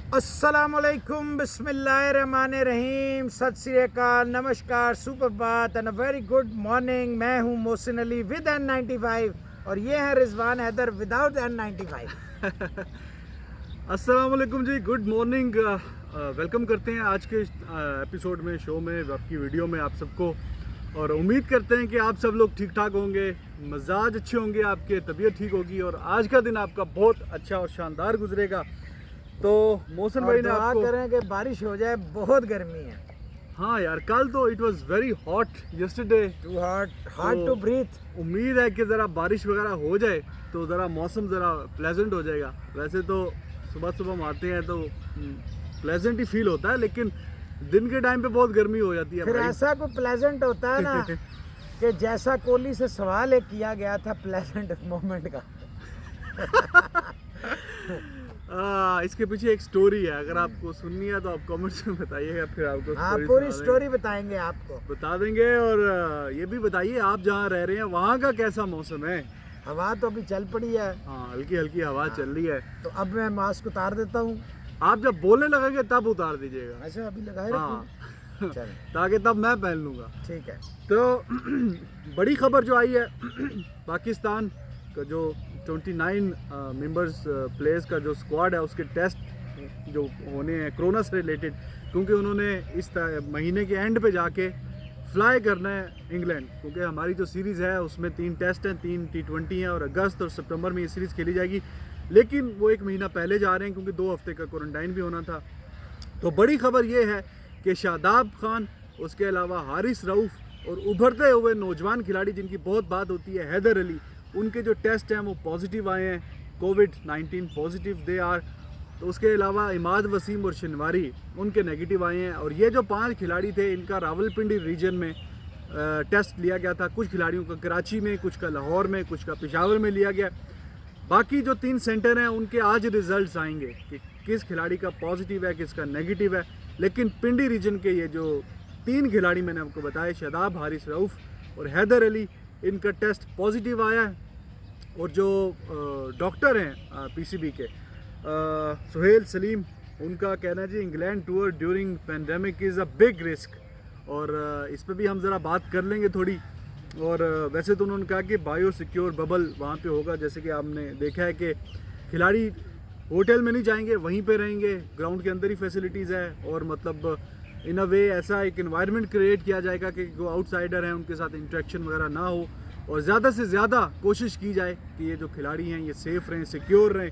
अस्सलामुअलैकुम, बिस्मिल्लाहिर्रहमानिर्रहीम, सत श्री अकाल, नमस्कार, सुप्रभात and a very good morning. मैं हूं मोहसिन अली विद N95 और ये है रिजवान हैदर विदाउट N95। अस्सलाम वालेकुम जी, गुड मॉर्निंग। वेलकम करते हैं आज के एपिसोड में, शो में, आपकी वीडियो में आप सबको। और उम्मीद करते हैं कि आप सब लोग ठीक ठाक होंगे, मजाज अच्छे होंगे, आपके तबीयत ठीक होगी और आज का दिन आपका बहुत अच्छा और शानदार गुजरेगा। तो मोहसिन भाई ने आपको करें कि बारिश हो जाए, बहुत गर्मी है। हाँ यार, कल तो it was very hot, yesterday too hot, hard to breathe. उम्मीद है कि ज़रा बारिश वगैरह हो जाए तो ज़रा मौसम ज़रा प्लेजेंट हो जाएगा। वैसे तो सुबह सुबह हम आते हैं तो प्लेजेंट ही फील होता है, लेकिन दिन के टाइम पे बहुत गर्मी हो जाती है। फिर ऐसा कोई प्लेजेंट होता है ना कि जैसा कोहली से सवाल एक किया गया था प्लेजेंट मोमेंट का। इसके पीछे एक स्टोरी है, अगर आपको सुननी है तो आप कमेंट्स में बताइएगा, फिर आपको पूरी स्टोरी बताएंगे, आपको बता देंगे। और ये भी बताइए आप जहाँ रह रहे हैं वहाँ का कैसा मौसम है। हवा तो अभी चल पड़ी है। हाँ, हल्की हल्की हवा चल रही है। तो अब मैं मास्क उतार देता हूँ। आप जब बोलने लगेंगे तब उतार दीजिएगा। अच्छा, अभी लगाए हाँ, चल ताकि तब मैं पहन लूँगा। ठीक है। तो बड़ी खबर जो आई है, पाकिस्तान का जो 29 मेंबर्स प्लेयर्स का जो स्क्वाड है उसके टेस्ट जो होने हैं कोरोना से रिलेटेड, क्योंकि उन्होंने इस महीने के एंड पे जाके फ्लाई करना है इंग्लैंड, क्योंकि हमारी जो सीरीज़ है उसमें 3 टेस्ट हैं, 3 T20 हैं और अगस्त और सितंबर में ये सीरीज़ खेली जाएगी। लेकिन वो 1 महीना पहले जा रहे हैं क्योंकि 2 हफ्ते का क्वारंटाइन भी होना था। तो बड़ी खबर ये है कि शादाब खान, उसके अलावा हारिस रऊफ़ और उभरते हुए नौजवान खिलाड़ी जिनकी बहुत बात होती है, हैदर अली, उनके जो टेस्ट हैं वो पॉजिटिव आए हैं, कोविड-19 पॉजिटिव दे आर। तो उसके अलावा इमाद वसीम और शनवारी, उनके नेगेटिव आए हैं। और ये जो 5 खिलाड़ी थे, इनका रावलपिंडी रीजन में टेस्ट लिया गया था। कुछ खिलाड़ियों का कराची में, कुछ का लाहौर में, कुछ का पेशावर में लिया गया। बाकी जो 3 सेंटर हैं उनके आज रिजल्ट्स आएंगे कि किस खिलाड़ी का पॉजिटिव है, किसका नेगेटिव है। लेकिन पिंडी रीजन के ये जो 3 खिलाड़ी मैंने आपको बताया, शादाब, हारिस रऊफ़ और हैदर अली, इनका टेस्ट पॉजिटिव आया है। और जो डॉक्टर हैं पीसीबी के, सुहेल सलीम, उनका कहना है जी England tour during pandemic is a big risk. और इस पर भी हम ज़रा बात कर लेंगे थोड़ी। और वैसे तो उन्होंने कहा कि बायो सिक्योर बबल वहाँ पे होगा, जैसे कि आपने देखा है कि खिलाड़ी होटल में नहीं जाएंगे, वहीं पे रहेंगे, ग्राउंड के अंदर ही फैसिलिटीज़ है। और मतलब इन अ वे ऐसा एक इन्वायरमेंट क्रिएट किया जाएगा कि जो आउटसाइडर हैं उनके साथ इंटरेक्शन वगैरह ना हो और ज़्यादा से ज़्यादा कोशिश की जाए कि ये जो खिलाड़ी हैं ये सेफ़ रहें, सिक्योर रहें।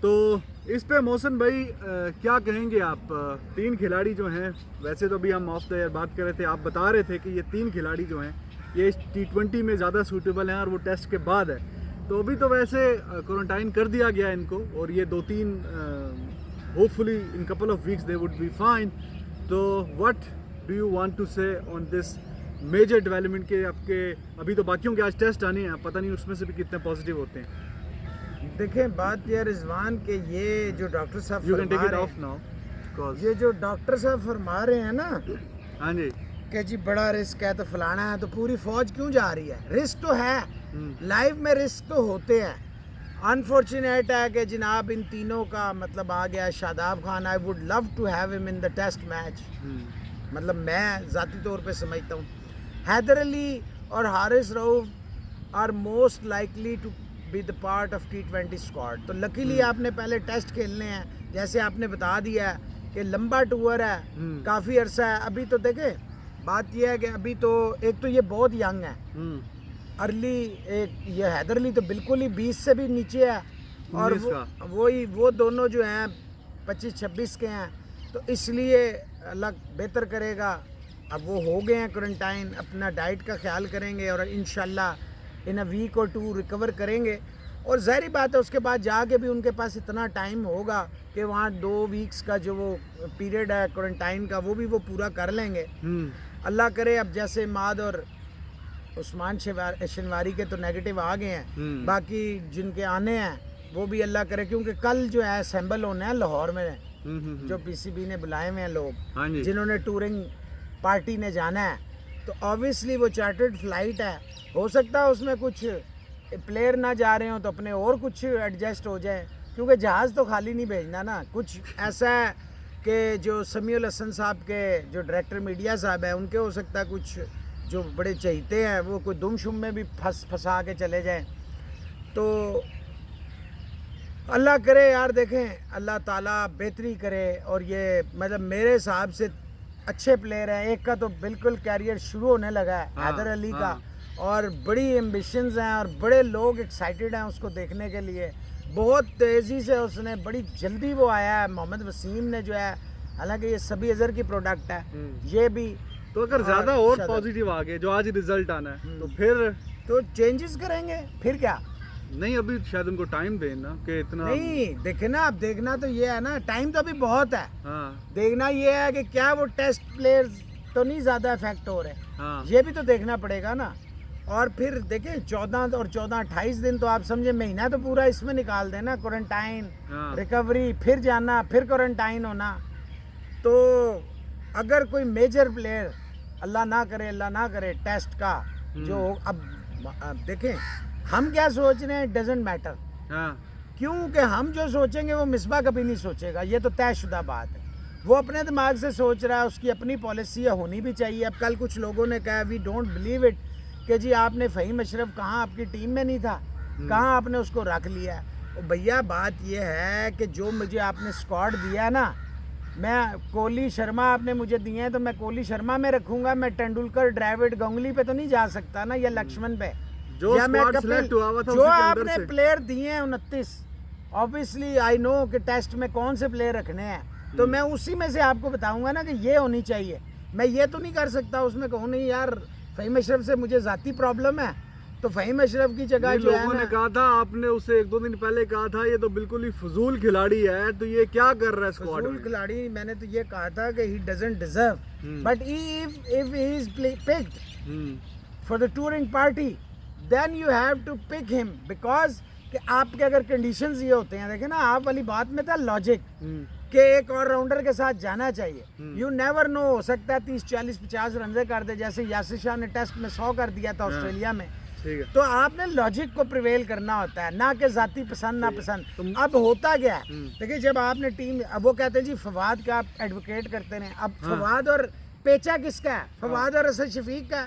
तो इस पे मोहसिन भाई क्या कहेंगे आप? 3 खिलाड़ी जो हैं, वैसे तो अभी हम ऑफ द एयर बात कर रहे थे, आप बता रहे थे कि ये 3 खिलाड़ी जो हैं ये T20 में ज़्यादा सूटेबल हैं और वो टेस्ट के बाद है। तो अभी तो वैसे क्वारंटाइन कर दिया गया है इनको, और ये 2-3 hopefully in couple of weeks they would be fine. तो what do you want to say on this major development के? आपके अभी तो बाकियों के आज टेस्ट आने हैं, पता नहीं उसमें से भी कितने पॉजिटिव होते हैं। देखें, बात यह रिजवान के ये जो डॉक्टर साहब You can take it फरमा off now, because- ये जो डॉक्टर साहब फरमा रहे हैं ना हाँ जी, कि जी बड़ा रिस्क है तो फलाना है, तो पूरी फौज क्यों जा रही है? रिस्क तो है, लाइफ में रिस्क तो होते हैं। अनफॉर्चुनेट है कि जनाब इन तीनों का मतलब आ गया। Shadab Khan, I would love to have him in the test match, मतलब मैं ज़ाती तौर पे समझता हूँ। हैदर अली और Haris Rauf are most likely to be the part of T20 squad. तो लकीली आपने पहले टेस्ट खेलने हैं, जैसे आपने बता दिया है कि लंबा टूर है, काफ़ी अरसा है। अभी तो देखें, बात यह है कि अभी तो एक तो ये बहुत यंग है, अर्ली, एक ये हैदर अली तो बिल्कुल ही 20 से भी नीचे है, और वो दोनों जो हैं 25-26 के हैं। तो इसलिए अल्लाह बेहतर करेगा। अब वो हो गए हैं क्वारंटाइन, अपना डाइट का ख्याल करेंगे और इंशाल्लाह इन अ वीक और 2 रिकवर करेंगे। और ज़ाहिर बात है उसके बाद जाके भी उनके पास इतना टाइम होगा कि वहाँ 2 वीक्स का जो वो पीरियड है क्वारंटाइन का, वो भी वो पूरा कर लेंगे। अल्लाह करे। अब जैसे माद और उस्मान शनवारी के तो नेगेटिव आ गए हैं, बाकी जिनके आने हैं वो भी अल्लाह करे, क्योंकि कल जो है असेंबल होने हैं लाहौर में, जो पीसीबी ने बुलाए हुए हैं लोग जिन्होंने टूरिंग पार्टी ने जाना है। तो ऑब्वियसली वो चार्टर्ड फ्लाइट है, हो सकता है उसमें कुछ प्लेयर ना जा रहे हो तो अपने और कुछ एडजस्ट हो जाए। क्योंकि जहाज़ तो खाली नहीं भेजना ना। कुछ ऐसा है कि जो समीउल हसन साहब के जो डायरेक्टर मीडिया साहब है, उनके हो सकता है कुछ जो बड़े चहीते हैं वो कोई दुम-शुम में भी फंसा के चले जाएं। तो अल्लाह करे यार, देखें अल्लाह ताला बेहतरी करे। और ये मतलब मेरे हिसाब से अच्छे प्लेयर हैं। एक का तो बिल्कुल कैरियर शुरू होने लगा है, हैदर अली का, और बड़ी एम्बिशंस हैं और बड़े लोग एक्साइटेड हैं उसको देखने के लिए। बहुत तेज़ी से उसने, बड़ी जल्दी वो आया है। मोहम्मद वसीम ने जो है, हालांकि ये सभी अजहर की प्रोडक्ट है, ये भी। तो अगर ज़्यादा और पॉजिटिव आ गए, जो आज रिजल्ट आना है, तो फिर तो चेंजेस करेंगे, फिर क्या। नहीं, अभी शायद उनको टाइम देना कि इतना नहीं, देखे ना, अब देखना तो ये है ना, टाइम तो अभी बहुत है। हाँ, देखना ये है कि क्या वो टेस्ट प्लेयर्स तो नहीं ज़्यादा इफेक्ट हो रहे, हाँ, ये भी तो देखना पड़ेगा ना। और फिर देखें 14 और 14 28 दिन तो आप समझे महीना तो पूरा इसमें निकाल देना, क्वारंटाइन, हाँ, रिकवरी, फिर जाना, फिर क्वारंटाइन होना। तो अगर कोई मेजर प्लेयर, अल्लाह ना करे टेस्ट का जो अब देखें, हम क्या सोच रहे हैं डजेंट मैटर, हाँ, क्योंकि हम जो सोचेंगे वो मिसबा कभी नहीं सोचेगा, ये तो तयशुदा बात है। वो अपने दिमाग से सोच रहा है, उसकी अपनी पॉलिसी होनी भी चाहिए। अब कल कुछ लोगों ने कहा वी डोंट बिलीव इट कि जी आपने फ़हीम अशरफ कहाँ आपकी टीम में नहीं था, कहाँ आपने उसको रख लिया है। और भैया बात ये है कि जो मुझे आपने स्क्वाड दिया है ना, मैं कोहली शर्मा आपने मुझे दिए हैं तो मैं कोहली शर्मा में रखूँगा। मैं तेंदुलकर, ड्राविड, गंगुली पे तो नहीं जा सकता ना, या लक्ष्मण पे, जो या मैं स्क्वाड कपिल, सेलेक्ट हुआ था जो उसी के अंदर आपने से। प्लेयर दिए हैं 29, ऑब्वियसली आई नो कि टेस्ट में कौन से प्लेयर रखने हैं, तो मैं उसी में से आपको बताऊंगा ना कि ये होनी चाहिए। मैं ये तो नहीं कर सकता उसमें कहूँ नहीं यार फ़हीम अशरफ से मुझे ज़ाती प्रॉब्लम है, तो फ़हीम अशरफ की जगह जो है लोगों ने ना, कहा था, आपने उसे 1-2 दिन पहले कहा था ये तो बिल्कुल ही फजूल खिलाड़ी है, तो ये क्या कर रहा है स्क्वाड फजूल में। खिलाड़ी, मैंने तो ये कहा था कि he doesn't deserve, but if he is picked for the touring party then you have to pick him, because कि आपके अगर कंडीशंस ये होते हैं, देखे ना आप वाली बात में था लॉजिक कि एक और राउंडर के साथ जाना चाहिए। यू नेवर नो, हो सकता है 30 40 50 रन कर दे, जैसे यासिर शाह ने टेस्ट में 100 कर दिया था ऑस्ट्रेलिया में। ठीक है। तो आपने लॉजिक को प्रिवेल करना होता है, ना कि जाती पसंद ना पसंद। अब होता क्या है, देखिए जब आपने टीम, अब वो कहते हैं जी फवाद का आप एडवोकेट करते हैं, अब फवाद और पेचा किसका है, फवाद और असद शफीक का,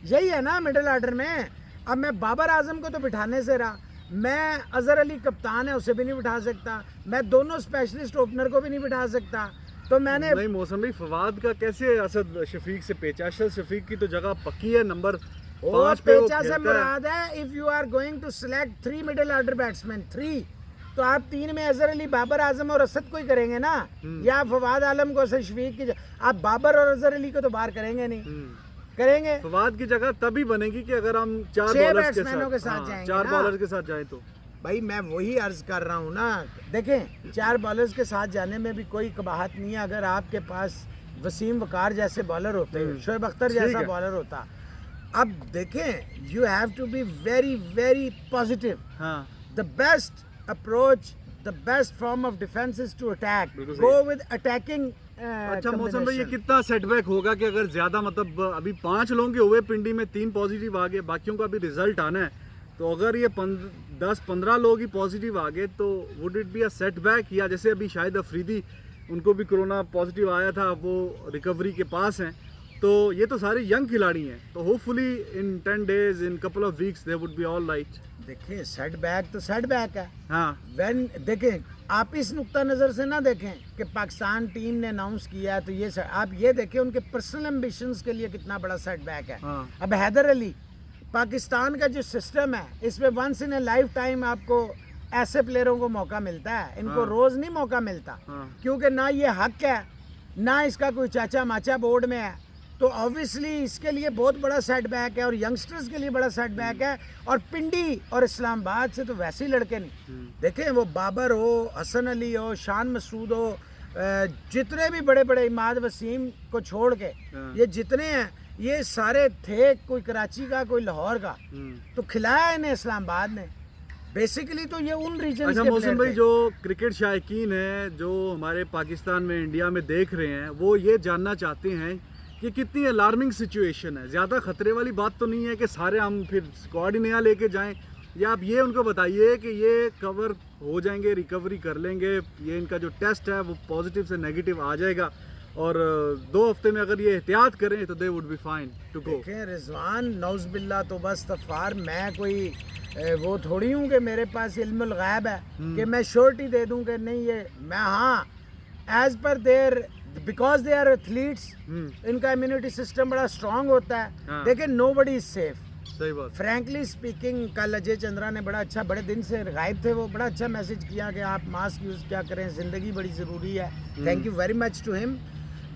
यही है ना मिडिल ऑर्डर में। अब मैं बाबर आजम को तो बिठाने से रहा, मैं अजहर अली कप्तान है उसे भी नहीं बिठा सकता, मैं दोनों स्पेशलिस्ट ओपनर को भी नहीं बिठा सकता। तो मैंने नहीं मौसम भाई, फवाद का कैसे असद शफीक से पेचा, असद शफीक की तो जगह पक्की है, नंबर 5 पे वो पेचा से खेलता है। मुराद है if you are going to select 3 middle order batsman 3, तो आप 3 में अजहर अली, बाबर आजम और असद को ही करेंगे ना, या फवाद आलम को, असद शफीक की आप बाबर और अजहर अली को तो बाहर करेंगे नहीं, करेंगे। फवाद की जगह तभी बनेगी कि अगर हम 4 छह बॉलर्स बैट्समैनों के साथ जाएंगे 4 ना। बॉलर के साथ जाएं तो भाई मैं वही अर्ज कर रहा हूँ ना, देखें 4 बॉलर्स के साथ जाने में भी कोई कबाहत नहीं है। अगर आपके पास वसीम वकार जैसे बॉलर होते, शोएब अख्तर ठीक जैसा है। बॉलर होता। अब देखें you have to be very very positive, हाँ, the best approach, the best form of defence is to attack, बिल्कुल सही। Go with attacking. अच्छा मौसम भाई, ये कितना सेटबैक होगा कि अगर ज्यादा, मतलब अभी 5 लोगों के हुए पिंडी में 3 पॉजिटिव आ गए, बाकियों का भी रिजल्ट आना है, तो अगर ये 10-15 लोग ही पॉजिटिव आ गए तो would it be a setback, या जैसे अभी शाहिद अफरीदी, उनको भी कोरोना पॉजिटिव आया था, वो रिकवरी के पास हैं, तो ये तो सारे यंग खिलाड़ी हैं, तो hopefully in 10 days, in couple of weeks they would be all right. देखिए सेटबैक तो सेटबैक है। हाँ, व्हेन देखें आप इस नुक्ता नज़र से ना देखें कि पाकिस्तान टीम ने अनाउंस किया है, तो ये आप ये देखें उनके पर्सनल एम्बिशंस के लिए कितना बड़ा सेटबैक है। हाँ। अब हैदर अली, पाकिस्तान का जो सिस्टम है इसमें once in a life time आपको ऐसे प्लेयरों को मौका मिलता है, इनको रोज़ नहीं मौका मिलता, क्योंकि ना ये हक है ना इसका कोई चाचा माचा बोर्ड में है। तो ऑब्वियसली इसके लिए बहुत बड़ा सेटबैक है और यंगस्टर्स के लिए बड़ा सेटबैक है। और पिंडी और इस्लामाबाद से तो वैसे ही लड़के नहीं, देखें वो बाबर हो, हसन अली हो, शान मसूद हो, जितने भी बड़े बड़े, इमाद वसीम को छोड़ के ये जितने हैं, ये सारे थे कोई कराची का कोई लाहौर का, तो खिलाया इन्हें इस्लामाबाद ने बेसिकली। तो ये उन रीजन अच्छा मौसम भाई, जो क्रिकेट शायकीन है जो हमारे पाकिस्तान में, इंडिया में देख रहे हैं, वो ये जानना चाहते हैं कि कितनी अलार्मिंग सिचुएशन है। ज़्यादा खतरे वाली बात तो नहीं है कि सारे हम फिर स्क्वाड ही नया लेके जाएं, या आप ये उनको बताइए कि ये कवर हो जाएंगे, रिकवरी कर लेंगे, ये इनका जो टेस्ट है वो पॉजिटिव से नेगेटिव आ जाएगा और 2 हफ्ते में अगर ये एहतियात करें तो they would be fine to go. देखें रिजवान, नौज बिल्ला तो बस तफार, मैं कोई वो थोड़ी हूँ कि मेरे पास इल्मुल गैब है कि मैं श्योरिटी दे दूँ कि नहीं ये मैं, हाँ एज पर there because they are athletes, इनका इम्यूनिटी सिस्टम बड़ा स्ट्रांग होता है। हाँ। देखिए नोबडी इज सेफ, सही बात। Frankly speaking. कल अजय चंद्रा ने बड़ा अच्छा, बड़े दिन से गायब थे वो, बड़ा अच्छा मैसेज किया कि आप मास्क यूज़ क्या करें, ज़िंदगी बड़ी ज़रूरी है। Thank you very much to him.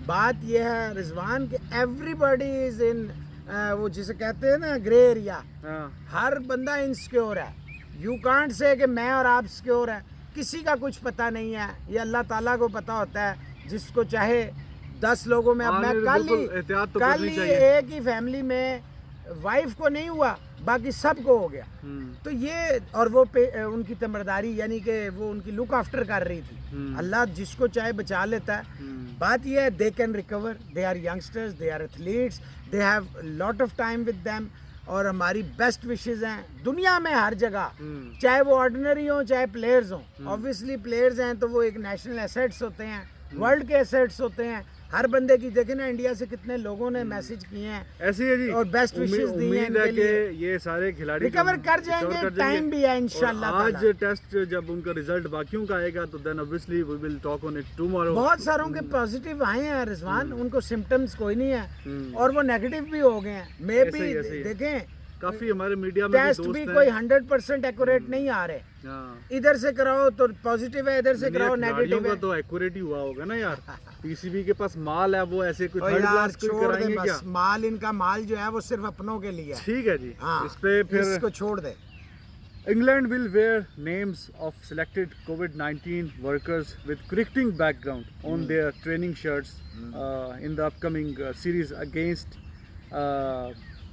बात यह है रिजवान कि एवरीबॉडी इज़ इन वो जिसे कहते हैं ना ग्रे एरिया। हाँ। हर बंदा इनसिक्योर है। यू कांट से कि मैं और आप सिक्योर हैं, किसी का कुछ पता नहीं है, ये अल्लाह ताला को पता होता है। जिसको चाहे 10 लोगों में, अब हाँ, मैं बिल्कुल एहतियात तो कल करनी ही चाहिए। एक ही फैमिली में वाइफ को नहीं हुआ, बाकी सबको हो गया। तो ये और वो उनकी तमरदारी यानी कि वो उनकी लुक आफ्टर कर रही थी। अल्लाह जिसको चाहे बचा लेता है। बात ये है they can recover, they are youngsters, they are athletes, they have lot of time with them. और हमारी बेस्ट विशेस हैं दुनिया में हर जगह, चाहे वो ऑर्डिनरी हो चाहे प्लेयर्स हों। ऑब्वियसली प्लेयर्स हैं तो वो एक नेशनल एसेट्स होते हैं, वर्ल्ड के एसेट्स होते हैं। हर बंदे की देखे ना, इंडिया से कितने लोगों ने मैसेज किए हैं ऐसे ही है जी, और बेस्ट विशेस दी हैं उम्मीद है इनके लिए। कि ये सारे खिलाड़ी रिकवर कर जाएंगे, टाइम भी है इंशाल्लाह आज ताला। टेस्ट जब उनका रिजल्ट बाकियों का आएगा तो then obviously we will talk on it tomorrow. बहुत सारों के पॉजिटिव आए हैं रिजवान, उनको सिम्टम्स कोई नहीं है और वो नेगेटिव भी हो गए हैं। मे ऐसे भी ही, ऐसे ही। देखें काफी हमारे मीडिया में टेस्ट भी कोई 100% एक्यूरेट नहीं आ रहे। हाँ। इधर से कराओ तो पॉजिटिव है, इधर से कराओ खिलाड़ियों नेगेटिव का है। तो एक्यूरेट ही हुआ होगा ना यार। पीसीबी के पास माल है, वो ऐसे कुछ और थर्ड यार क्लास कोई छोड़ दे कराएंगे क्या? बस, माल इनका माल जो है वो सिर्फ अपनों के लिए है। ठीक है जी। हाँ, इस पे फिर इसको छोड़ दे। England will wear names of selected COVID-19 workers with cricketing background on their training shirts in the upcoming series against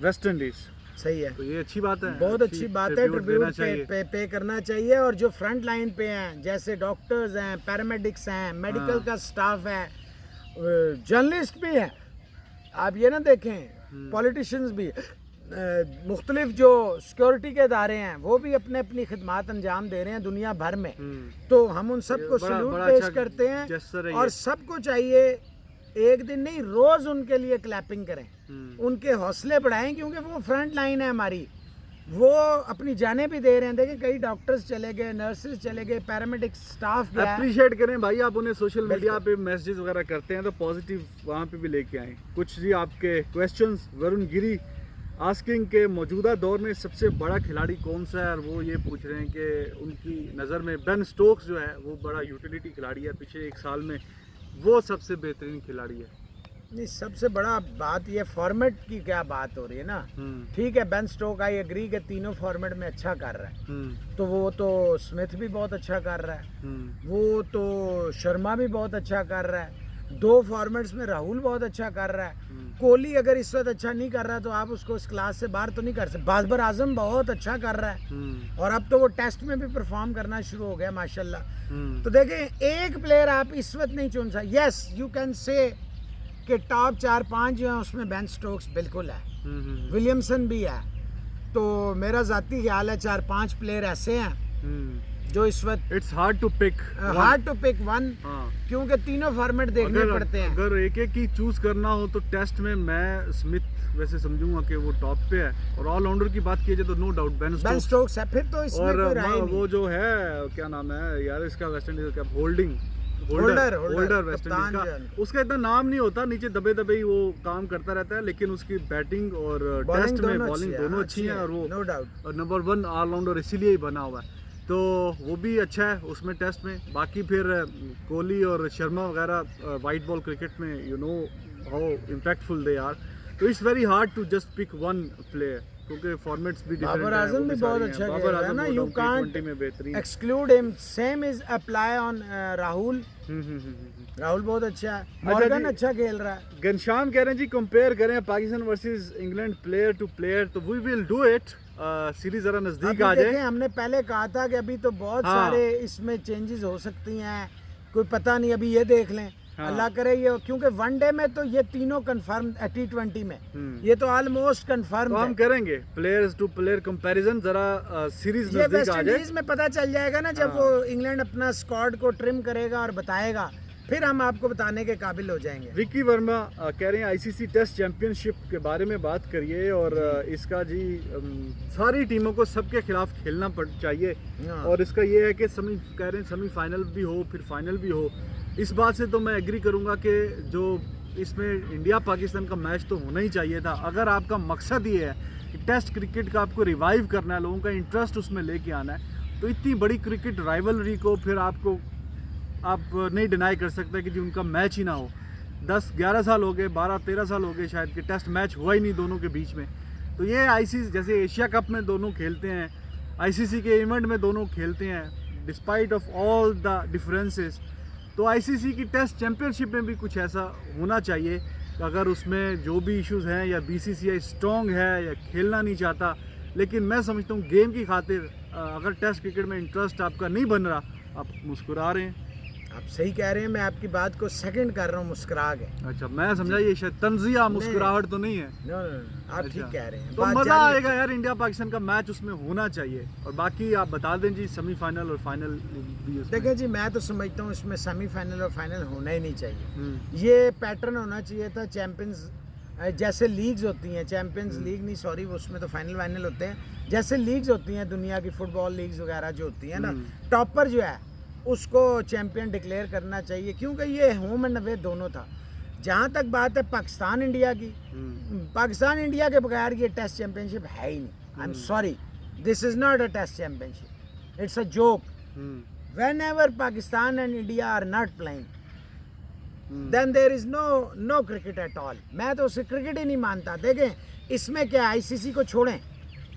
West Indies. सही है, तो ये अच्छी बात है, बहुत अच्छी बात है। tribute देना ट्रिब्यूट चाहिए। पे करना चाहिए। और जो फ्रंट लाइन पे हैं जैसे डॉक्टर्स हैं, पैरामेडिक्स हैं, मेडिकल का स्टाफ है, जर्नलिस्ट भी हैं, आप ये ना देखें पॉलिटिशियंस भी, मुख्तलिफ जो सिक्योरिटी के इदारे हैं वो भी अपने अपनी खिदमात अंजाम दे रहे हैं दुनिया भर में। तो हम उन सबको बड़ा- सल्यूट बड़ा पेश अच्छा करते हैं gesture है और ये। सबको चाहिए एक दिन नहीं रोज उनके लिए क्लैपिंग करें, उनके हौसले बढ़ाएं, क्योंकि वो फ्रंट लाइन है हमारी। वो अपनी जानें भी दे रहे हैं। देखिए कई डॉक्टर्स चले गए, नर्सेज चले गए, पैरामेडिक स्टाफ गया है। अप्रिशिएट करें भाई, आप उन्हें सोशल मीडिया पे मैसेजेस वगैरह करते हैं तो पॉजिटिव वहाँ पे भी लेके आएं। कुछ जी आपके क्वेश्चंस, वरुण गिरी आस्किंग के मौजूदा दौर में सबसे बड़ा खिलाड़ी कौन सा है, और वो ये पूछ रहे हैं कि उनकी नज़र में बेन स्टोक्स जो है वो बड़ा यूटिलिटी खिलाड़ी है, पिछले 1 साल में वो सबसे बेहतरीन खिलाड़ी है। नहीं, सबसे बड़ा बात ये फॉर्मेट की क्या बात हो रही है ना। ठीक है, बेन स्टोक आई एग्री के तीनों फॉर्मेट में अच्छा कर रहा है, तो वो तो स्मिथ भी बहुत अच्छा कर रहा है, वो तो शर्मा भी बहुत अच्छा कर रहा है, 2 फॉर्मेट्स में राहुल बहुत अच्छा कर रहा है। कोहली अगर इस वक्त अच्छा नहीं कर रहा तो आप उसको इस क्लास से बाहर तो नहीं कर सकते। बाबर आजम बहुत अच्छा कर रहा है और अब तो वो टेस्ट में भी परफॉर्म करना शुरू हो गया माशाल्लाह। तो देखें एक प्लेयर आप इस वक्त नहीं चुन सकते। यस यू कैन से कि टॉप 4-5 जो हैं उसमें बेन स्टोक्स बिल्कुल है, विलियमसन भी है। तो मेरा ज़ाती ख्याल है 4-5 प्लेयर ऐसे हैं जो इस वक्त it's hard to pick one, क्योंकि तीनों फॉर्मेट देखने पड़ते हैं। अगर एक एक ही चूज करना हो तो टेस्ट में मैं स्मिथ वैसे समझूंगा कि वो टॉप पे है, और ऑलराउंडर की बात की जाए तो नो डाउट बेन स्टोक्स है। फिर तो इसमें और कोई राय नहीं। वो जो है क्या नाम है यार इसका वेस्ट इंडीज का होल्डर वेस्ट इंडीज का, उसका इतना नाम नहीं होता, नीचे दबे दबे ही वो काम करता रहता है, लेकिन उसकी बैटिंग और टेस्ट में बॉलिंग दोनों अच्छी है, और वो नो डाउट नंबर 1 ऑलराउंडर इसीलिए ही बना हुआ है। तो वो भी अच्छा है उसमें टेस्ट में। बाकी फिर कोहली और शर्मा वगैरह वाइट बॉल क्रिकेट में you know how impactful they are. तो it's very hard to just pick one player, क्योंकि फॉर्मेट्स भी डिफरेंट हैं। बाबर आजम भी बहुत अच्छा खेल रहा है ना, यू कांट में बेहतरीन exclude him. Same is apply on Rahul. Rahul बहुत अच्छा है, मॉर्गन अच्छा खेल रहा है। घनश्याम कह रहे हैं जी कंपेयर करें Pakistan versus England player to player, तो we will do it. Series जरा नजदीक आ जाए। हमने पहले कहा था कि अभी तो बहुत सारे इसमें चेंजेस हो सकती हैं, कोई पता नहीं, अभी ये देख लें हाँ। अल्लाह करे ये, क्योंकि वनडे में तो ये तीनों कंफर्म, T20 में ये तो ऑलमोस्ट कंफर्म तो हम है। करेंगे प्लेयर्स टू प्लेयर कंपैरिजन, जरा सीरीज ये नजदीक वेस्ट आ जाए। इंडीज में पता चल जाएगा ना, जब हाँ। वो इंग्लैंड अपना स्क्वाड को ट्रिम करेगा और बताएगा, फिर हम आपको बताने के काबिल हो जाएंगे। विक्की वर्मा कह रहे हैं आईसीसी टेस्ट चैंपियनशिप के बारे में बात करिए, और इसका जी सारी टीमों को सबके खिलाफ खेलना चाहिए, हाँ। और इसका ये है कि कह रहे हैं सेमीफाइनल भी हो फिर फाइनल भी हो। इस बात से तो मैं एग्री करूंगा कि जो इसमें इंडिया पाकिस्तान का मैच तो होना ही चाहिए था। अगर आपका मकसद ये है कि टेस्ट क्रिकेट का आपको रिवाइव करना है, लोगों का इंटरेस्ट उसमें लेके आना है, तो इतनी बड़ी क्रिकेट राइवलरी को फिर आप नहीं डिनाई कर सकते कि जी उनका मैच ही ना हो। 10-11 साल हो गए, 12-13 साल हो गए शायद कि टेस्ट मैच हुआ ही नहीं दोनों के बीच में। तो ये आईसीसी जैसे एशिया कप में दोनों खेलते हैं, आईसीसी के इवेंट में दोनों खेलते हैं, despite of all the differences. तो आईसीसी की टेस्ट चैंपियनशिप में भी कुछ ऐसा होना चाहिए कि अगर उसमें जो भी इश्यूज हैं, या बीसीसीआई स्ट्रॉन्ग है या खेलना नहीं चाहता, लेकिन मैं समझता हूँ गेम की खातिर अगर टेस्ट क्रिकेट में इंटरेस्ट आपका नहीं बन रहा, आप मुस्कुरा रहे हैं। आप सही कह रहे हैं, मैं आपकी बात को सेकंड कर रहा हूँ मुस्कुरा के। अच्छा, मैं समझा ये शायद तंजिया मुस्कुराहट तो नहीं है। नो नो, आप ठीक कह रहे हैं। तो बात मजा जानिए। आएगा यार, इंडिया पाकिस्तान का मैच उसमें होना चाहिए। और बाकी आप बता दें जी, सेमीफाइनल और फाइनल भी उसमें। देखिए जी, मैं तो समझता हूँ इसमें सेमीफाइनल और फाइनल होना ही नहीं चाहिए। ये ये पैटर्न होना चाहिए था चैंपियंस, जैसे लीग्स होती हैं, चैंपियंस लीग नहीं सॉरी, उसमें तो फाइनल वाइनल होते हैं। जैसे लीग्स होती हैं दुनिया की, फुटबॉल लीग्स वगैरह जो होती हैं ना, टॉपर जो है उसको चैंपियन डिक्लेयर करना चाहिए, क्योंकि ये होम एंड अवे दोनों था। जहाँ तक बात है पाकिस्तान इंडिया की, पाकिस्तान इंडिया के बगैर ये टेस्ट चैंपियनशिप है ही नहीं। I am sorry, this is not a test championship, it's a joke. Whenever Pakistan and India are not playing, then there is no cricket at all. मैं तो उसे क्रिकेट ही नहीं मानता। देखें इसमें क्या, आईसीसी को छोड़ें,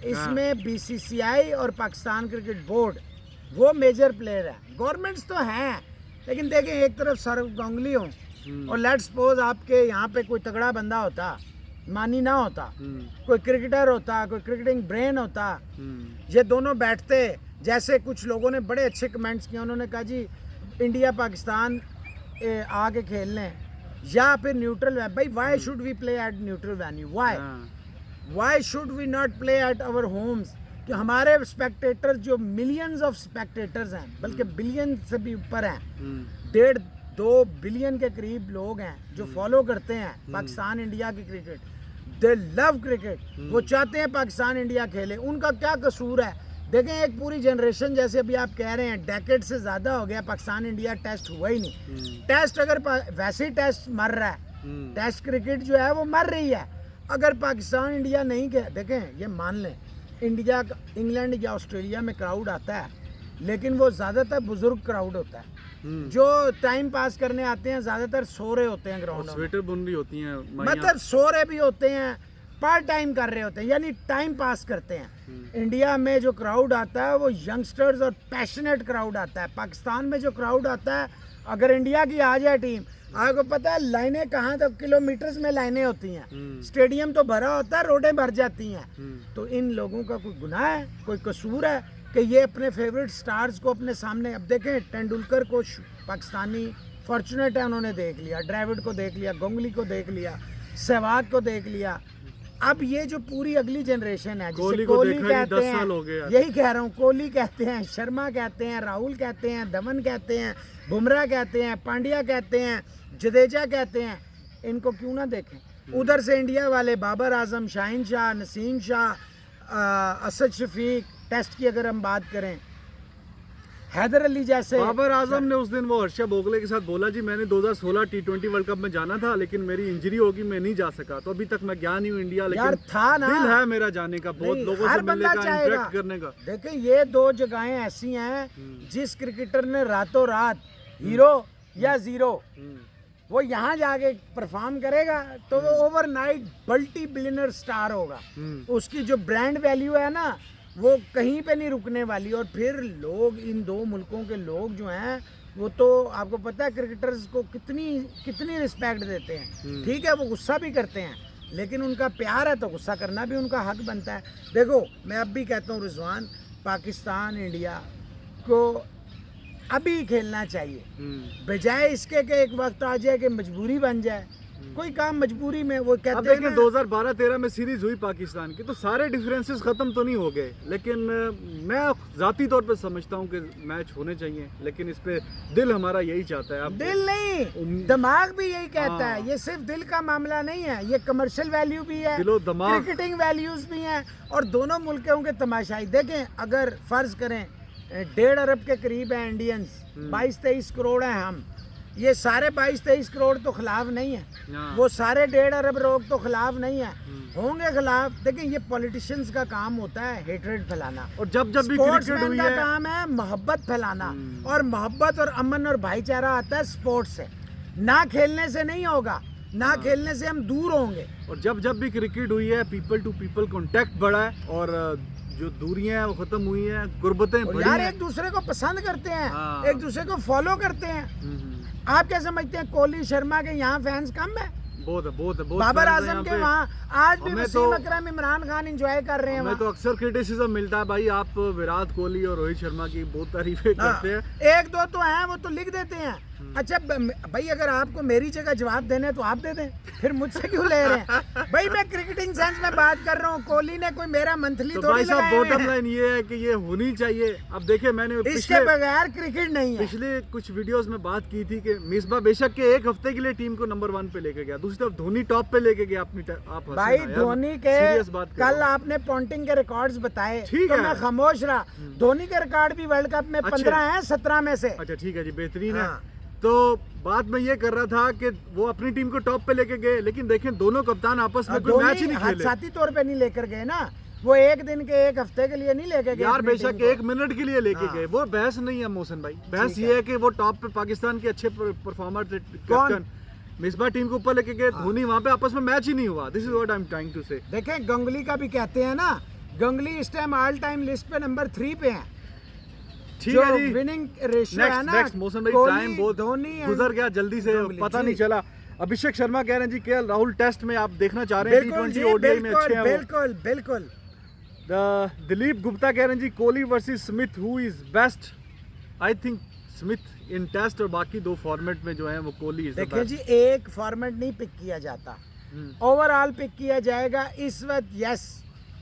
इसमें बीसीसीआई और पाकिस्तान क्रिकेट बोर्ड वो मेजर प्लेयर है। गवर्नमेंट्स तो हैं, लेकिन देखें एक तरफ सौरव गांगुली हो और लेट्स सपोज आपके यहाँ पे कोई तगड़ा बंदा होता, मानी ना होता, कोई क्रिकेटर होता, कोई क्रिकेटिंग ब्रेन होता, ये दोनों बैठते। जैसे कुछ लोगों ने बड़े अच्छे कमेंट्स किए, उन्होंने कहा जी इंडिया पाकिस्तान आके खेल लें या फिर न्यूट्रल। भाई why should we play at neutral venue, why should we not play at our homes? कि हमारे स्पेक्टेटर्स जो मिलियंस ऑफ स्पेक्टेटर्स हैं, बल्कि बिलियन से भी ऊपर हैं, 1.5-2 बिलियन के करीब लोग हैं जो फॉलो करते हैं पाकिस्तान इंडिया की क्रिकेट। दे लव क्रिकेट, वो चाहते हैं पाकिस्तान इंडिया खेले। उनका क्या कसूर है? देखें एक पूरी जनरेशन, जैसे अभी आप कह रहे हैं, डेकेड से ज़्यादा हो गया पाकिस्तान इंडिया टेस्ट हुआ ही नहीं। टेस्ट अगर वैसे ही टेस्ट मर रहा है, टेस्ट क्रिकेट जो है वो मर रही है। अगर पाकिस्तान इंडिया नहीं गया, देखें ये मान लें इंडिया इंग्लैंड या ऑस्ट्रेलिया में क्राउड आता है, लेकिन वो ज़्यादातर बुजुर्ग क्राउड होता है जो टाइम पास करने आते हैं, ज़्यादातर सो रहे होते हैं ग्राउंड में, स्वेटर बुन रही होती हैं, मतलब सो रहे भी होते हैं, पार्ट टाइम कर रहे होते हैं, यानी टाइम पास करते हैं। इंडिया में जो क्राउड आता है वो यंगस्टर्स और पैशनेट क्राउड आता है। पाकिस्तान में जो क्राउड आता है, अगर इंडिया की आ जाए टीम, आपको पता है लाइनें कहाँ तक, किलोमीटर्स में लाइनें होती हैं, स्टेडियम तो भरा होता है, रोडें भर जाती हैं। तो इन लोगों का कोई गुनाह है, कोई कसूर है कि ये अपने फेवरेट स्टार्स को अपने सामने? अब देखें टेंडुलकर को पाकिस्तानी फॉर्चुनेट है, उन्होंने देख लिया, ड्राविड को देख लिया, गांगुली को देख लिया, सहवाग को देख लिया। अब ये जो पूरी अगली जनरेशन है, जिसे कोहली कहते हैं, यही कह रहा हूँ, कोहली कहते हैं, शर्मा कहते हैं, राहुल कहते हैं, धवन कहते हैं, बुमराह कहते हैं, पांड्या कहते हैं, जडेजा कहते हैं, इनको क्यों ना देखें? उधर से इंडिया वाले बाबर आजम, शाहीन शाह, नसीम शाह, असद शफीक, टेस्ट की अगर हम बात करें, हैदर अली जैसे। बाबर आजम ने उस दिन वो हर्षा भोगले के साथ बोला जी मैंने 2016 T20 वर्ल्ड कप में जाना था, लेकिन मेरी इंजरी होगी, मैं नहीं जा सका। तो अभी तक मैं गया नहीं हूँ इंडिया, लेकिन यार था ना, दिल है मेरा जाने का, बहुत लोगों से मिलने का, इंटरेक्ट करने का। देखें ये दो जगहें ऐसी हैं, जिस क्रिकेटर ने रातों रात हीरो या जीरो, वो यहाँ जाके परफॉर्म करेगा तो वो ओवरनाइट मल्टी बिलियनर स्टार होगा। उसकी जो ब्रांड वैल्यू है ना, वो कहीं पे नहीं रुकने वाली। और फिर लोग, इन दो मुल्कों के लोग जो हैं, वो तो आपको पता है क्रिकेटर्स को कितनी रिस्पेक्ट देते हैं। ठीक है वो गुस्सा भी करते हैं, लेकिन उनका प्यार है तो गुस्सा करना भी उनका हक बनता है। देखो मैं अब भी कहता हूँ रिजवान, पाकिस्तान इंडिया को अभी खेलना चाहिए, बजाय इसके कि एक वक्त आ जाए कि मजबूरी बन जाए। कोई काम मजबूरी में, वो अब कहते हैं देखिए ना, 2012-13 में सीरीज हुई पाकिस्तान की, तो सारे डिफरेंसेस खत्म तो नहीं हो गए, लेकिन मैं जाती तौर पे समझता हूँ कि मैच होने चाहिए, लेकिन इस पे दिल हमारा यही चाहता है। अब दिल नहीं, दिमाग भी यही कहता है। ये सिर्फ दिल का मामला नहीं है, ये कमर्शियल वैल्यू भी है, दिलो दिमाग, क्रिकेटिंग वैल्यूज भी हैं, और दोनों मुल्कों के तमाशाई देखें। अगर फर्ज करें 1.5 अरब के करीब है इंडियंस, 22-23 करोड़ हैं हम, ये सारे 22-23 करोड़ तो खिलाफ नहीं है, वो सारे 1.5 अरब लोग तो खिलाफ नहीं है, होंगे खिलाफ। देखिए ये पॉलिटिशियंस का काम होता है हेट्रेड फैलाना, और जब भी क्रिकेट स्पोर्ट्समैन हुई का है, काम है मोहब्बत फैलाना, और मोहब्बत और अमन और भाईचारा आता है स्पोर्ट्स से, ना खेलने से नहीं होगा, ना खेलने से हम दूर होंगे। और जब भी क्रिकेट हुई है, पीपल टू पीपल कांटेक्ट बढ़ा है, और जो दूरियां हैं वो खत्म हुई हैं, गुर्बतें और बढ़ी यार हैं। एक दूसरे को पसंद करते हैं, हाँ। एक दूसरे को फॉलो करते हैं। आप क्या समझते हैं कोहली शर्मा के यहाँ फैंस कम है? बहुत बाबर fans हैं आजम यहाँ के पे। वहाँ आज भी हमें वसीम तो- अकरम, इमरान खान एंजॉय कर रहे हैं हमें तो वहाँ। अक्सर क्रिटिसिज्म मिलता है, भाई आप विराट कोहली और रोहित शर्मा की बहुत तारीफें करते हैं। एक दो तो हैं वो तो लिख देते हैं। अच्छा भाई अगर आपको मेरी जगह जवाब देने तो आप दे दें, फिर मुझसे क्यों ले रहे हैं? भाई मैं क्रिकेटिंग सेंस में बात कर रहा हूँ, कोहली ने कोई मेरा मंथली तो थोड़ी भाई साहब लगाए हुए बॉटम हैं। लाइन ये है कि ये होनी चाहिए। अब देखिए मैंने इसके बगैर क्रिकेट नहीं है। पिछले कुछ वीडियोस में बात की थी कि मिसबा बेशक के एक हफ्ते के लिए टीम को नंबर 1 पे लेके गया, दूसरी तरफ धोनी टॉप पे लेके गया अपनी आप हंसे भाई ना यार, धोनी के serious बात कर कल रहा हूँ। आपने पॉन्टिंग के रिकॉर्ड्स बताए ठीक तो है। मैं खामोश रहा। धोनी के रिकॉर्ड भी वर्ल्ड कप में अच्छे। 15 हैं 17 में से। अच्छा ठीक है जी, बेहतरीन हाँ। है। तो बात मैं ये कर रहा था कि वो अपनी टीम को टॉप पे लेके गए, लेकिन देखें दोनों कप्तान आपस में कोई मैच ही नहीं खेले। हादसाती तौर पे नहीं लेकर गए ना, वो एक दिन के एक हफ्ते के लिए नहीं लेके गए यार अपनी बेशक टीम को। 1 मिनट के लिए लेके हाँ। गए, वो बहस नहीं है मोहसिन भाई। बहस ठीक ये है कि वो टॉप पे पाकिस्तान के अच्छे परफॉर्मर थे, कैप्टन मिसबा टीम को ऊपर लेके गए, धोनी वहां पे आपस में मैच ही नहीं हुआ। This is what I am trying to say. देखें गंगली का भी कहते हैं ना, गंगली इस टाइम ऑल टाइम लिस्ट पे नंबर 3 पे हैं। ठीक जो है जी, विनिंग रेशियो है ना, नेक्स्ट मौसम भाई कोहली, टाइम बहुत धोनी गुजर गया जल्दी से, गंगुली, पता जी। नहीं चला। अभिषेक शर्मा कह रहे हैं जी केएल राहुल टेस्ट में आप देखना चाह रहे हैं, बिल्कुल जी, T20 ओडीआई में अच्छे हैं वो। बिल्कुल बिल्कुल। दिलीप गुप्ता कह रहे हैं जी Kohli versus Smith who is best. I think Smith in Test और बाकी 2 फॉर्मेट में जो है वो कोहली इज द देखिए जी बेस्ट। एक फॉर्मेट नहीं पिक किया जाता, ओवरऑल पिक किया जाएगा। इस वक्त यस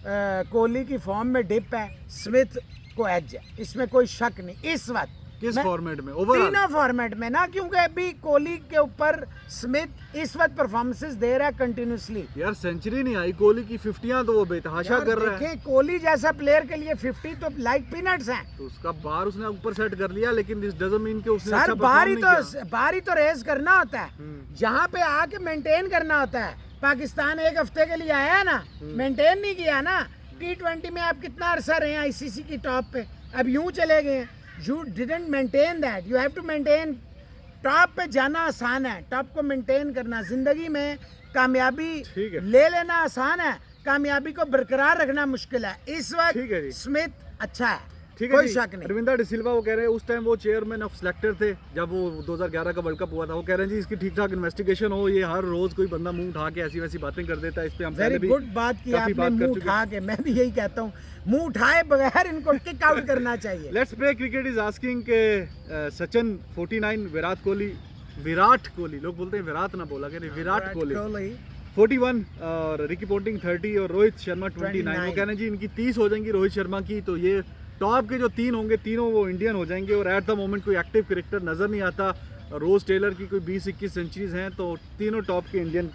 कोहली की फॉर्म में डिप है, स्मिथ को एज है, इसमें कोई शक नहीं। इस वक्त किस मैं- फॉर्मेट में ओवरऑल? तीनों फॉर्मेट में ना, क्योंकि अभी कोहली के ऊपर स्मिथ इस वक्त परफॉर्मेंसेस दे रहा है कंटिन्यूसली। यार सेंचुरी नहीं आई कोहली की, 50 तो वो बेतहाशा कर रहा है, देखिए कोहली जैसा प्लेयर के लिए 50 तो लाइक पीनट्स हैं। तो उसका बार उसने ऊपर सेट कर लिया, लेकिन दिस डजंट मीन कि उसने सर अच्छा बारी परफॉर्म नहीं किया। बारी तो रेस करना होता है, जहाँ पे आके मेंटेन करना होता है। पाकिस्तान एक हफ्ते के लिए आया ना, मेंटेन नहीं किया ना। T20 में आप कितना अरसा रहे हैं आईसीसी की टॉप पे, अब यूं चले गए। You didn't maintain that, you have to maintain. Top पे जाना आसान है, टॉप को मेंटेन करना जिंदगी में कामयाबी ठीक है। ले लेना आसान है, कामयाबी को बरकरार रखना मुश्किल है। इस ठीक है जी। वक्त स्मिथ अच्छा है, ठीक है कोई जी। शक नहीं। रविंद्र डिसिल्वा वो कह रहे हैं उस टाइम वो चेयरमैन ऑफ सिलेक्टर थे जब वो 2011 का वर्ल्ड कप हुआ था। वो कह रहे हैं जी इसकी ठीक ठाक इन्वेस्टिगेशन हो, ये हर रोज कोई बंदा मुंह उठा के ऐसी वैसी बातें कर देता है। इस पे हम पहले वेरी भी गुड बात की काफी आपने, बात कर मुंह चुके उठा के। मैं भी यही कहता हूँ, मुंह उठाए बगैर इनको किक आउट करना चाहिए। Let's play cricket is asking के सचिन 49, विराट कोहली लोग बोलते हैं विराट ना बोला करें, विराट कोहली 41 और रिकी पोंटिंग 30 और रोहित शर्मा 29। वो कह रहे हैं जी इनकी 30 हो जाएंगी रोहित शर्मा की, तो ये टॉप के जो 3 होंगे तीनों वो इंडियन हो जाएंगे। और एट द मोमेंट कोई एक्टिव क्रिकेटर नजर नहीं आता। रोज टेलर की कोई 20-21 सेंचुरीज हैं, तो तीनों टॉप के इंडियन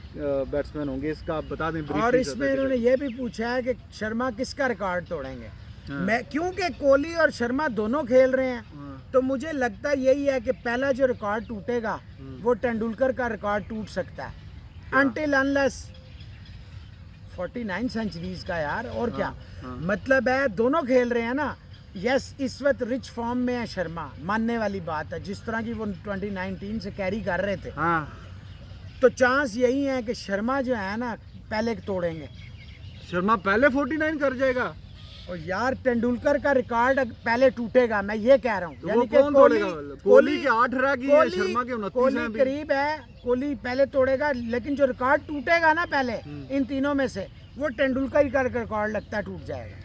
बैट्समैन होंगे। इसका आप बता दें briefly और सा इसमें ताकि- इन्होंने ये भी पूछा है कि शर्मा किसका रिकॉर्ड तोड़ेंगे। हाँ। मैं क्योंकि कोहली और शर्मा दोनों खेल रहे हैं, हाँ। तो मुझे लगता यही है कि पहला जो रिकॉर्ड टूटेगा वो तेंदुलकर का रिकॉर्ड टूट सकता है। अनटिल अनलेस 49 सेंचुरीज का यार, और क्या मतलब है। दोनों खेल रहे हैं ना। यस इस वक्त रिच फॉर्म में है शर्मा, मानने वाली बात है, जिस तरह की वो 2019 से कैरी कर रहे थे। हाँ तो चांस यही है कि शर्मा जो है ना पहले तोड़ेंगे। शर्मा पहले 49 कर जाएगा, और यार तेंदुलकर का रिकॉर्ड पहले टूटेगा, मैं ये कह रहा हूँ। तो वो कौन तोड़ेगा? कोहली के 8 रह गई है, शर्मा के 29 कोहली हैं अभी। करीब है, कोहली पहले तोड़ेगा, लेकिन जो रिकॉर्ड टूटेगा ना पहले इन तीनों में से, वो तेंदुलकर का रिकॉर्ड लगता है टूट जाएगा।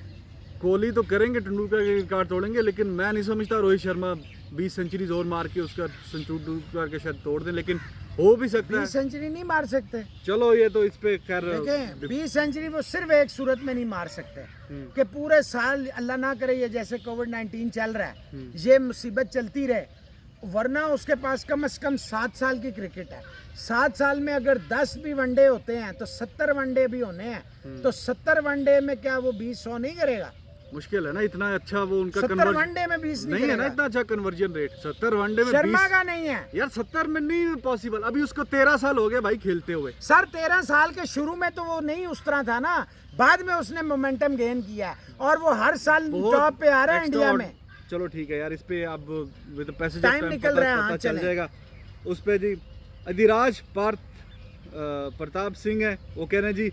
कोहली तो करेंगे, तेंदुलकर के रिकॉर्ड तोड़ेंगे, लेकिन मैं नहीं समझता रोहित शर्मा 20 सेंचुरीज और मार के उसका सेंचुरी करके शायद तोड़ दें, लेकिन हो भी सकता 20 है। सेंचुरी नहीं मार सकते। चलो ये तो इस पे खैर देखें 20 सेंचुरी वो सिर्फ एक सूरत में नहीं मार सकते कि पूरे साल अल्लाह ना करे ये जैसे कोविड-19 चल रहा है ये मुसीबत चलती रहे, वरना उसके पास कम से कम 7 साल की क्रिकेट है। 7 साल में अगर 10 भी वनडे होते हैं तो 70 वनडे भी होने हैं, तो 70 वनडे में क्या वो 20-100 नहीं करेगा? मुश्किल है ना, इतना अच्छा वो उनका 70 वनडे में 20 नहीं है ना, इतना अच्छा कन्वर्जन रेट 70 वनडे में शर्मा 20 का नहीं है यार, 70 में नहीं पॉसिबल। अभी उसको 13 साल हो गए भाई खेलते हुए। सर। 13 साल के शुरू में तो वो नहीं उस तरह था ना, बाद में उसने मोमेंटम गेन किया है और वो हर साल टॉप पे आ रहा है इंडिया में। चलो ठीक है यार, इस पे अब विद पैसेज टाइम निकल रहा है, हाँ, चल चलें। जाएगा उस पे जी। अधिराज प्रताप सिंह है, वो कह रहे हैं जी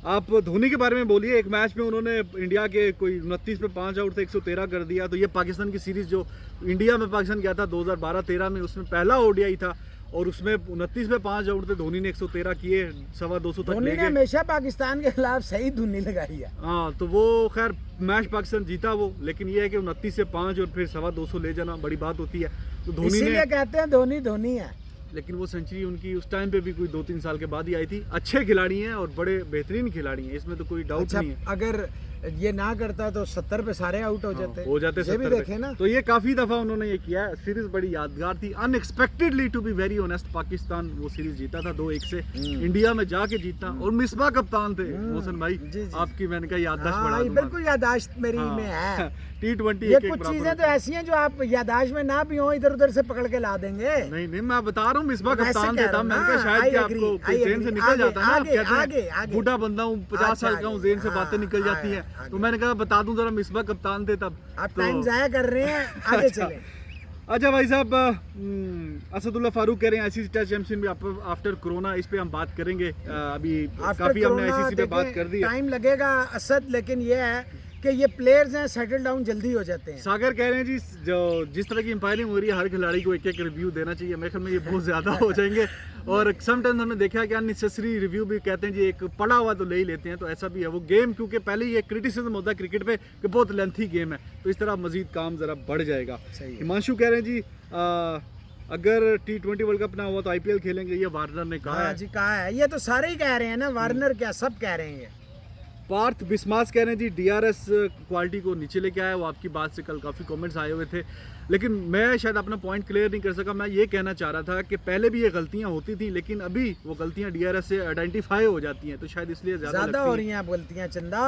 आप धोनी के बारे में बोलिए। एक मैच में उन्होंने इंडिया के कोई 29 पे 5 आउट थे, 113 कर दिया। तो ये पाकिस्तान की सीरीज जो इंडिया में पाकिस्तान गया था 2012-13 में, उसमें पहला ओडीआई था और उसमें 29 पे 5 आउट थे, धोनी ने 113 किए, 225 तक धोनी ले ने गए। हमेशा पाकिस्तान के खिलाफ सही धुनी लगाई है। हाँ, तो वो खैर मैच पाकिस्तान जीता वो, लेकिन ये है कि 29 से 5 और फिर 225 ले जाना बड़ी बात होती है। तो धोनी इसीलिए ने, कहते हैं धोनी धोनी है। लेकिन वो सेंचुरी उनकी उस टाइम पे भी कोई 2-3 साल के बाद ही आई थी। अच्छे खिलाड़ी हैं और बड़े बेहतरीन खिलाड़ी हैं, इसमें तो कोई डाउट अच्छा, नहीं है। अगर ये ना करता तो 70 पे सारे आउट हो जाते। हो जाते ये भी 70 पे। देखे ना। तो ये काफी दफा उन्होंने ये किया है। सीरीज बड़ी यादगार थी, unexpectedly to be very honest Pakistan वो सीरीज जीता था 2-1 से, इंडिया में जाके जीता। और मिसबा कप्तान थे मोहसिन भाई, जी, जी। आपकी मैंने कहा याददाश्त हाँ, बढ़ा ये दूंगा। बिल्कुल यादाश्त मेरी में है। T20 ये एक-एक कुछ बराबर चीजें तो होती है। ऐसी हैं जो आप यादाश्त में ना भी हो, इधर उधर से पकड़ के ला देंगे। नहीं नहीं, मैं बता रहा हूँ मिसबा वैसे कप्तान कह थे रहा तब। हूँ मैंने कहा ना, शायद I कि agree, आपको कोई I जेन से agree। निकल जाता है ना, आप आगे, कहते आगे, हैं आगे। बूढ़ा बंदा हूँ, 50 अच्छा, साल का हूँ, आगे। जेन से बातें निकल हाँ, जाती है। आगे। तो मैंने कहा बता दूं जरा, मिसबा कप्तान थे तब। आप तो- टाइम जाया कर रहे हैं, आगे अच्छा। चलें। अच्छा भाई साहब, असदुल्ला फारूक कह रहे हैं ICC test championship after corona, इस पे हम बात करेंगे। अभी काफी हमने आईसीसी पे बात कर दी है। टाइम लगेगा असद, लेकिन ये है कि ये प्लेयर्स हैं सेटल डाउन जल्दी हो जाते हैं। सागर कह रहे हैं जी जो जिस तरह की एम्पायरिंग हो रही है, हर खिलाड़ी को एक रिव्यू देना चाहिए। मेरे ख्याल में ये बहुत ज़्यादा हो जाएंगे। और समटाइम्स हमने देखा है कि अननेसेसरी रिव्यू भी कहते हैं जी, एक पड़ा हुआ तो ले ही लेते हैं। तो ऐसा भी है वो गेम, क्योंकि पहले ही एक क्रिटिसिज्म होता है क्रिकेट पे कि बहुत लेंथी गेम है, तो इस तरह मजीद काम ज़रा बढ़ जाएगा। सही है। हिमांशु कह रहे हैं जी अगर T20 वर्ल्ड कप ना हुआ तो IPL खेलेंगे, ये वार्नर ने कहा हाँ है। जी, कहा है। ये तो सारे ही कह रहे हैं ना, वार्नर क्या, सब कह रहे हैं ये। पार्थ बिस्मास कह रहे हैं जी DRS क्वालिटी को नीचे लेके आया। वो आपकी बात से कल काफ़ी कमेंट्स आए हुए थे, लेकिन मैं शायद अपना पॉइंट क्लियर नहीं कर सका। मैं ये कहना चाह रहा था कि पहले भी ये गलतियां होती थी, लेकिन अभी वो गलतियां DRS से आइडेंटिफाई हो जाती हैं, तो शायद इसलिए ज़्यादा हो रही हैं गलतियां चंदा।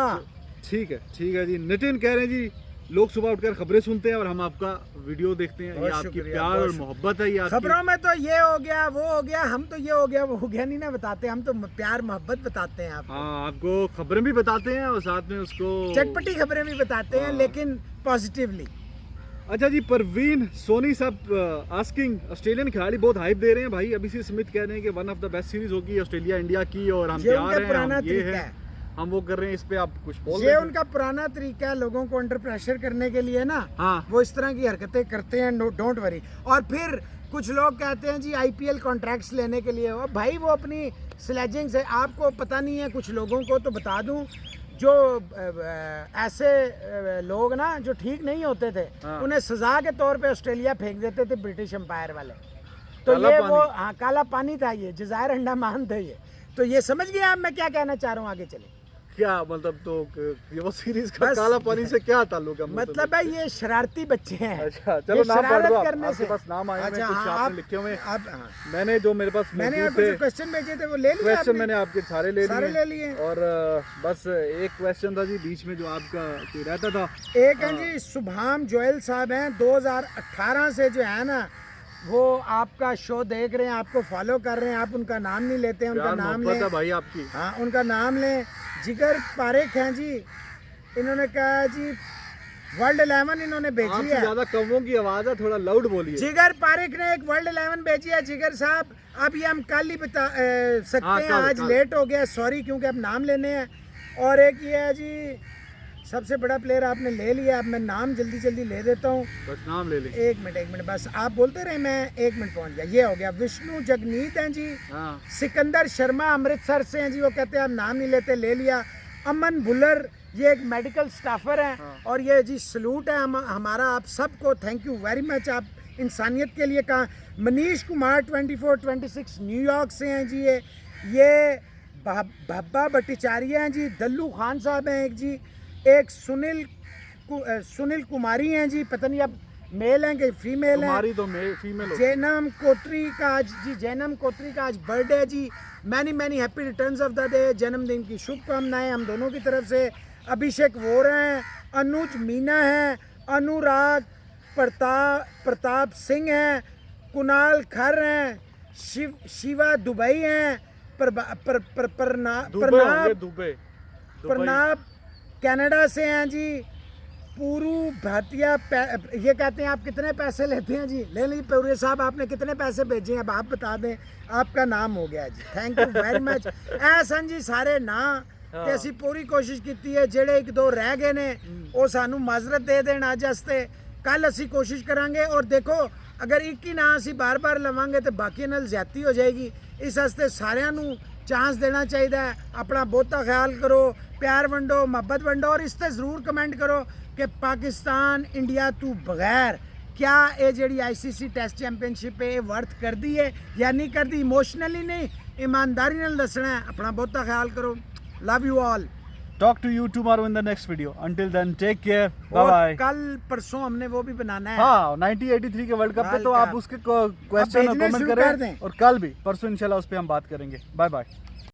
ठीक है जी। नितिन कह रहे हैं जी लोग सुबह उठकर खबरें सुनते हैं और हम आपका वीडियो देखते हैं। ये बहुत आपकी शुक्रिया, प्यार बहुत और मोहब्बत है। ये आपकी खबरों में तो ये हो गया, वो हो गया, हम तो ये हो गया, वो हो गया नहीं ना बताते, हम तो प्यार मोहब्बत बताते हैं आपको। हाँ, आपको खबरें भी बताते हैं और साथ में उसको चटपटी खबरें भी बताते हैं, हाँ। लेकिन पॉजिटिवली। अच्छा जी, परवीन सोनी साहब आस्किंग ऑस्ट्रेलियन खिलाड़ी बहुत हाइप दे रहे हैं भाई। अभिषेक स्मिथ कह रहे हैं कि one of the best series होगी ऑस्ट्रेलिया इंडिया की, और हम ये तैयार उनका हैं, पुराना हम ये तरीका हैं, है। हम वो कर रहे हैं। इस पे आप कुछ बोल ये रहे हैं? उनका पुराना तरीका है लोगों को अंडर प्रेशर करने के लिए ना। हाँ। वो इस तरह की हरकतें करते हैं, डोंट वरी। और फिर कुछ लोग कहते हैं जी IPL कॉन्ट्रैक्ट्स लेने के लिए हो भाई, वो अपनी स्लेजिंग से, आपको पता नहीं है कुछ लोगों को तो बता दूं, जो ऐसे लोग ना जो ठीक नहीं होते थे, हाँ। उन्हें सजा के तौर पे ऑस्ट्रेलिया फेंक देते थे ब्रिटिश एम्पायर वाले। तो काला ये पानी। वो हाँ, काला पानी था ये, जजायर अंडमान थे ये। तो ये समझ गए आप मैं क्या कहना चाह रहा हूँ, आगे चले। क्या मतलब, तो ये वो सीरीज का बस- काला पानी से क्या ताल्लुक है? मतलब है ये शरारती बच्चे हैं। अच्छा, ये चलो नाम पढ़ शरारत दो आप। करने आपके से। पास नाम आए हुए हैं, अच्छा, कुछ हाँ, आपने आप- लिखे हुए हैं। आप हाँ। मैंने जो मेरे पास मैंने मौजूद आपको थे जो क्वेश्चन भेजे थे वो ले लिए क्वेश्चन आपने? मैंने आपके सारे ले सारे ले लिए। और बस एक क्वेश्चन था जी बीच में जो आपका कोई रहता था। एक है जी सुभाम जोयल साहब हैं, 2018 से जो है ना वो आपका शो देख रहे हैं, आपको फॉलो कर रहे हैं, आप उनका नाम नहीं लेते हैं, उनका प्यार नाम मोहब्बत लें। है भाई आपकी। हाँ, उनका नाम लें। जिगर पारेख हैं जी, इन्होंने कहा जी वर्ल्ड 11 इन्होंने भेजी आपसे है। ज्यादा कौवों की आवाज है, थोड़ा लाउड बोलिए। जिगर पारेख ने एक वर्ल्ड 11 भेजी है। जिगर साहब अब ये हम कल ही बता सकते हाँ, हैं, कल, आज कल। लेट हो गया, सॉरी, क्योंकि अब नाम लेने हैं। और एक ये है जी सबसे बड़ा प्लेयर आपने ले लिया, अब मैं नाम जल्दी जल्दी ले देता हूँ। बस नाम ले लें। एक मिनट बस आप बोलते रहे, मैं 1 मिनट पहुँच गया। ये हो गया विष्णु जगनीत हैं जी, हाँ, सिकंदर शर्मा अमृतसर से हैं जी, वो कहते हैं आप नाम नहीं लेते, ले लिया। अमन भुल्लर, ये एक मेडिकल स्टाफर हैं। हाँ। और ये जी सलूट है हमारा आप सबको, थैंक यू वेरी मच, आप इंसानियत के लिए कहा। मनीष कुमार 24-26 न्यूयॉर्क से हैं जी। ये भब्बा भट्टाचार्य हैं जी। दल्लू खान साहब हैं एक जी। एक सुनील कुमारी हैं जी, पता नहीं अब मेल हैं कि फीमेल हैं। कुमारी तो फीमेल। जैनम कोत्री का आज बर्थडे है जी। Many happy returns of the day. जन्मदिन की शुभकामनाएं हम दोनों की तरफ से। अभिषेक वोरा हैं, अनुज मीना हैं, अनुराग प्रताप सिंह हैं, कुणाल खर हैं, शिवा दुबई हैं, प्रनाब कनाडा से हैं जी। पूरू भाटिया ये कहते हैं आप कितने पैसे लेते हैं जी? ले लीजिए पूरे साहब, आपने कितने पैसे भेजे हैं अब आप बता दें, आपका नाम हो गया जी। Thank you very much. ऐसा जी सारे ना ਤੇ ਅਸੀਂ पूरी कोशिश की है। ਜਿਹੜੇ एक दो रह गए ने वो सानू माजरत दे देण अज वास्ते। कल असी कोशिश करांगे। और देखो अगर एक ही ना असी बार बार लवांगे तो बाकी नाल ज्यादती हो जाएगी। इस वास्ते सारिਆਂ ਨੂੰ चांस देना चाहिए। अपना बहुता ख्याल करो, प्यार वंडो, मोहब्बत वंडो और इस ते जरूर कमेंट करो कि पाकिस्तान इंडिया तू बगैर क्या ये जी ICC टेस्ट चैंपियनशिप है वर्थ कर दी है या नहीं कर दी। इमोशनली नहीं, ईमानदारी नाल दसना है। अपना बहुता ख्याल करो। Love you all. Talk to you tomorrow in the next video. Until then take care, bye bye. कल परसों हमने वो भी बनाना है। हाँ 1983 के वर्ल्ड कप पे, तो आप उसके क्वेश्चन और कमेंट करें। और कल भी परसों इंशाल्लाह उस पर हम बात करेंगे। Bye bye.